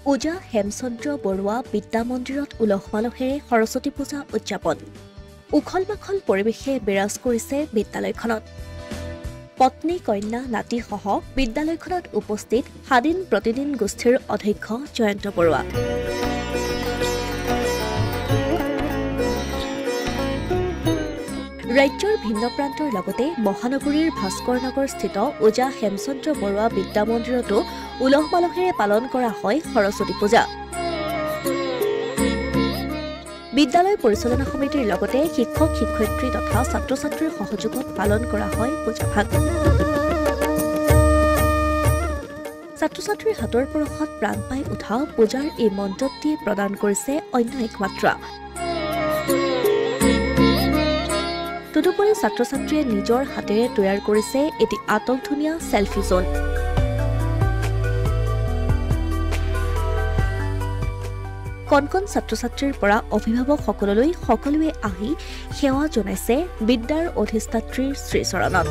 ওজা হেমচন্দ্ৰ বৰুৱা বিদ্যা মন্দিৰত উলহ মালহেৰে সৰস্বতী পূজা উদযাপন উখল মাখল পৰিৱেশে বিৰাজ কৰিছে বিদ্যালয়খনত পত্নী কন্যা নাতিসহ বিদ্যালয়খনত উপস্থিত সাদিন প্ৰতিদিন গোষ্ঠীৰ অধ্যক্ষ জয়ন্ত বৰুৱা ৰাজ্যৰ ভিন্ন প্ৰান্তৰ লগতে মহানগৰীৰ ভাস্কৰ নগৰ স্থিত ওজা হেমচন্দ্ৰ বৰুৱা বিদ্যা মন্দিৰতো উলহ মালহেৰে পালন কৰা হয় সৰস্বতী পূজা বিদ্যালয় পৰিচালনা সমিতিৰ লগতে শিক্ষক শিক্ষয়িত্ৰী তথা ছাত্ৰ ছাত্ৰীৰ সহযোগত পালন কৰা হয় পূজাভাগ ছাত্ৰ ছাত্ৰীৰ হাতৰ পৰশত প্ৰাণ পাই উঠা পূজাৰ এই মণ্ডপটিয়ে প্ৰদান কৰিছে অন্য এক মাত্ৰা তদুপৰি ছাত্ৰ ছাত্ৰীয়ে নিজৰ হাতেৰে তৈয়াৰ কৰিছে এটি আটকধুনীয়া সেলফি জোন কণকণ ছাত্ৰ ছাত্ৰীৰ পৰা অভিভাৱকসকললৈ সকলোৱে আহি সেৱা জনাইছে বিদ্যাৰ অধিষ্ঠাত্ৰীৰ শ্ৰীচৰণত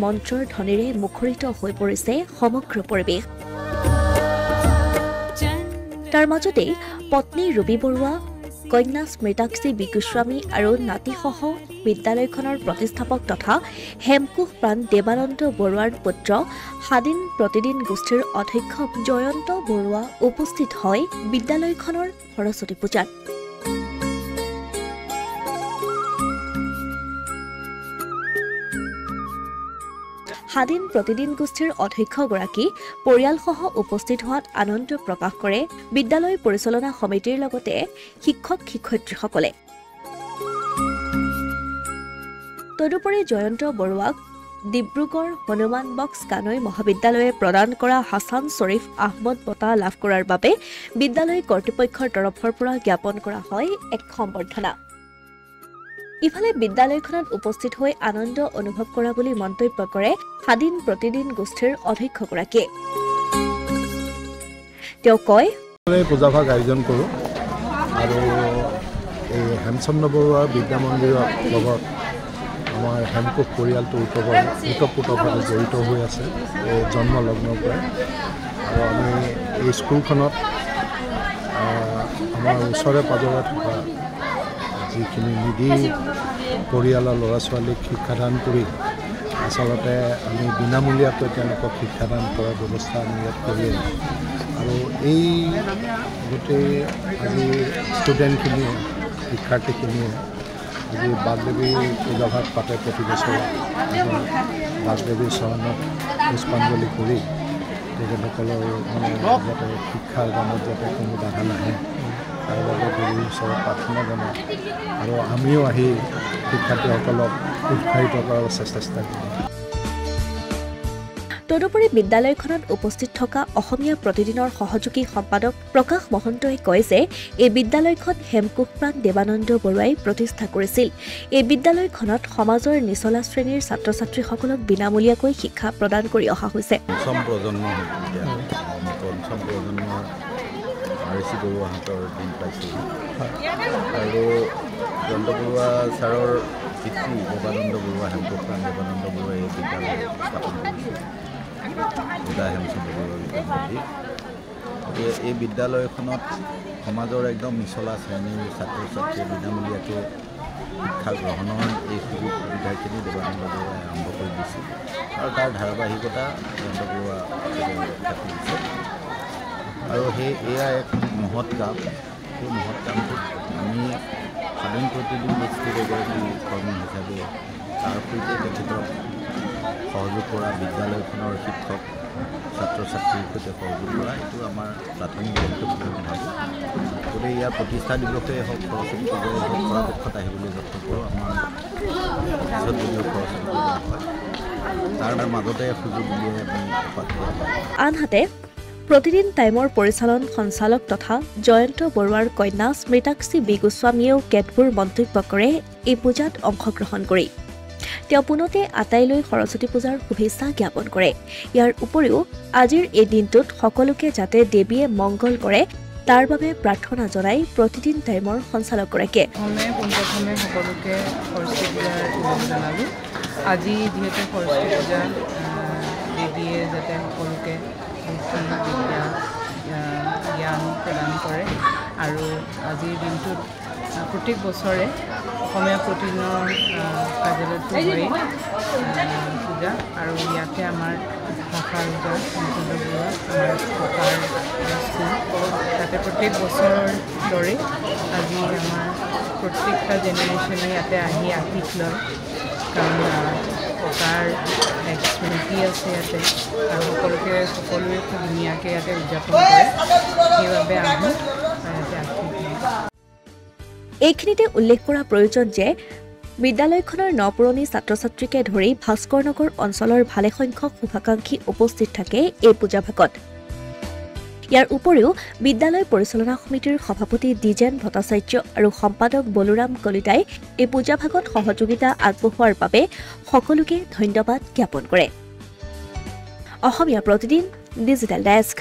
মন্ত্ৰৰ ধ্বনিৰে মুখৰিত হৈ পৰিছে সমগ্ৰ পৰিৱেশ তাৰ মাজতে পত্নী ৰবি বৰুৱা কন্যা স্মৃতাক্ষী বি গোস্বামী আৰু নাতিসহ বিদ্যালয়খনৰ প্ৰতিষ্ঠাপক তথা হেমকুশ প্ৰাণ দেৱানন্দ বৰুৱাৰ পুত্ৰ সাদিন প্ৰতিদিন গোষ্ঠীৰ অধ্যক্ষ জয়ন্ত বৰুৱা উপস্থিত হয় বিদ্যালয়খনৰ সৰস্বতী পূজাত সাদিন প্ৰতিদিন গোষ্ঠীৰ অধ্যক্ষগৰাকী পৰিয়ালসহ উপস্থিত হোৱাত আনন্দ প্ৰকাশ কৰে বিদ্যালয় পৰিচালনা সমিতিৰ লগতে শিক্ষক শিক্ষয়িত্ৰীসকলে তদুপৰি জয়ন্ত বৰুৱাক ডিব্ৰুগড় হনুমান বক্স কানৈ মহাবিদ্যালয়ে প্ৰদান কৰা হাছান শ্বৰীফ আহমদ বঁটা লাভ কৰাৰ বাবে বিদ্যালয় কৰ্তৃপক্ষৰ তৰফৰ পৰা জ্ঞাপন কৰা হয় এক সম্বৰ্ধনা ইফালে বিদ্যালয়খনত উপস্থিত হৈ আনন্দ অনুভৱ কৰা বুলি মন্তব্য কৰে সাদিন প্ৰতিদিন গোষ্ঠীৰ অধ্যক্ষগৰাকীয়ে তেওঁ কয় পূজাভাগ আয়োজন কৰোঁ আৰু এই হেমচন্দ্ৰ বৰুৱা বিদ্যা মন্দিৰৰ লগত আমাৰ হেমকুশ পৰিয়ালটো ওতঃপ্ৰোতভাৱে জড়িত হৈ আছে এই জন্মলগ্নৰ পৰা আৰু আমি এই স্কুলখনত আমাৰ ওচৰে পাজৰে থকা যিখিনি নিধি পৰিয়ালৰ ল'ৰা ছোৱালীক শিক্ষাদান কৰি আচলতে আমি বিনামূলীয়াকৈ তেওঁলোকক শিক্ষাদান কৰাৰ ব্যৱস্থা আমি ইয়াত কৰি আৰু এই গোটেই আজি ষ্টুডেণ্টখিনিয়ে শিক্ষাৰ্থীখিনিয়ে আজি বাগদেৱী পূজাভাগ পাতে প্ৰতি বছৰে বাগদেৱীৰ চৰণত পুষ্পাঞ্জলি কৰি তেখেতসকলৰ মানে যাতে শিক্ষাৰ কামত যাতে কোনো বাধা নাহে তাৰ বাবে গুৰুৰ ওচৰত প্ৰাৰ্থনা জনাওঁ আৰু আমিও আহি শিক্ষাৰ্থীসকলক উৎসাহিত কৰাৰ চেষ্টা কৰোঁ তদুপৰি বিদ্যালয়খনত উপস্থিত থকা অসমীয়া প্ৰতিদিনৰ সহযোগী সম্পাদক প্ৰকাশ মহন্তই কয় যে এই বিদ্যালয়খন হেমকুশ প্ৰাণ দেৱানন্দ বৰুৱাই প্ৰতিষ্ঠা কৰিছিল এই বিদ্যালয়খনত সমাজৰ নিচলা শ্ৰেণীৰ ছাত্ৰ ছাত্ৰীসকলক বিনামূলীয়াকৈ শিক্ষা প্ৰদান কৰি অহা হৈছে ঋষি বৰুৱাহঁতৰ দিন পাইছোঁ আৰু জয়ন্ত বৰুৱা ছাৰৰ পিতৃ দেৱানন্দ বৰুৱা হেমকুশ প্ৰাণ দেৱানন্দ বৰুৱাই এই বিদ্যালয় স্থাপন কৰিছিল ওজা হেমচন্দ্ৰ বৰুৱা বিদ্যামন্দিৰ এই বিদ্যালয়খনত সমাজৰ একদম নিচলা শ্ৰেণীৰ ছাত্ৰ ছাত্ৰীয়ে বিনামূলীয়াকৈ শিক্ষা গ্ৰহণৰ এই সুযোগ সুবিধাখিনি দেৱানন্দ বৰুৱাই আৰম্ভ কৰি দিছিল আৰু তাৰ ধাৰাবাহিকতা জয়ন্ত বৰুৱা থাকি দিছে আৰু এয়া এক মহৎ কাম সেই মহৎ কামটোত আমি সাধাৰণ প্ৰতিদিন গোষ্ঠীৰ এগৰাকী কৰ্মী হিচাপে তাৰ সৈতে তেখেতক সহযোগ কৰা বিদ্যালয়খনৰ শিক্ষক ছাত্ৰ ছাত্ৰীৰ সৈতে সহযোগ কৰা এইটো আমাৰ প্ৰাথমিক কৰ্তব্য বুলি ভাবোঁ গতিকে ইয়াৰ প্ৰতিষ্ঠা দিৱসেই হওক সৰস্বতী পূজাই হওক পৰাপক্ষত আহিবলৈ যত্ন কৰোঁ আমাৰ পিছত যদিও সৰস্বতী পূজা হয় তাৰ মাজতে সুযোগ উলিয়াই আমি আনহাতে প্ৰতিদিন টাইমৰ পৰিচালন সঞ্চালক তথা জয়ন্ত বৰুৱাৰ কন্যা স্মৃতাক্ষী বি গোস্বামীয়েও কেতবোৰ মন্তব্য কৰে এই পূজাত অংশগ্ৰহণ কৰি তেওঁ পুনতে আটাইলৈ সৰস্বতী পূজাৰ শুভেচ্ছা জ্ঞাপন কৰে ইয়াৰ উপৰিও আজিৰ এই দিনটোত সকলোকে যাতে দেৱীয়ে মংগল কৰে তাৰ বাবে প্ৰাৰ্থনা জনাই প্ৰতিদিন টাইমৰ সঞ্চালকগৰাকীয়ে। পোনপ্ৰথমে সকলোকে সৰস্বতী পূজাৰ জনালোঁ। আজি যিহেতু সৰস্বতী পূজা, দেৱীয়ে যাতে সকলোকে বুদ্ধি বিদ্যা জ্ঞান প্ৰদান কৰে আৰু আজিৰ দিনটোত প্ৰত্যেক বছৰে অসমীয়া প্ৰতিদিনৰ কাৰ্যালয়টো হয়েই পূজা আৰু ইয়াতে আমাৰ ভাষা পূজা মুকুন্দ বৰুৱা আমাৰ ভাষাৰ স্কুল, তাতে প্ৰত্যেক বছৰৰ দৰে আজি আমাৰ প্ৰত্যেকটা জেনেৰেশ্যনে ইয়াতে আহি আশীষ লয়, কাৰণ ককাৰ এক স্মৃতি আছে ইয়াতে আৰু সকলোৱে খুব ধুনীয়াকৈ ইয়াতে উদযাপন কৰে, সেইবাবে আহোঁ ইয়াতে আশীষ লওঁ। এইখিনিতে উল্লেখ কৰা প্ৰয়োজন যে বিদ্যালয়খনৰ নপুৰণি ছাত্ৰ ছাত্ৰীকে ধৰি ভাস্কৰ নগৰ অঞ্চলৰ ভালেসংখ্যক শুভাকাংক্ষী উপস্থিত থাকে এই পূজাভাগত। ইয়াৰ উপৰিও বিদ্যালয় পৰিচালনা সমিতিৰ সভাপতি দ্বিজেন ভট্টাচাৰ্য আৰু সম্পাদক বলোৰাম কলিতাই এই পূজাভাগত সহযোগিতা আগবঢ়োৱাৰ বাবে সকলোকে ধন্যবাদ জ্ঞাপন কৰে। Asomiya Pratidin digital desk.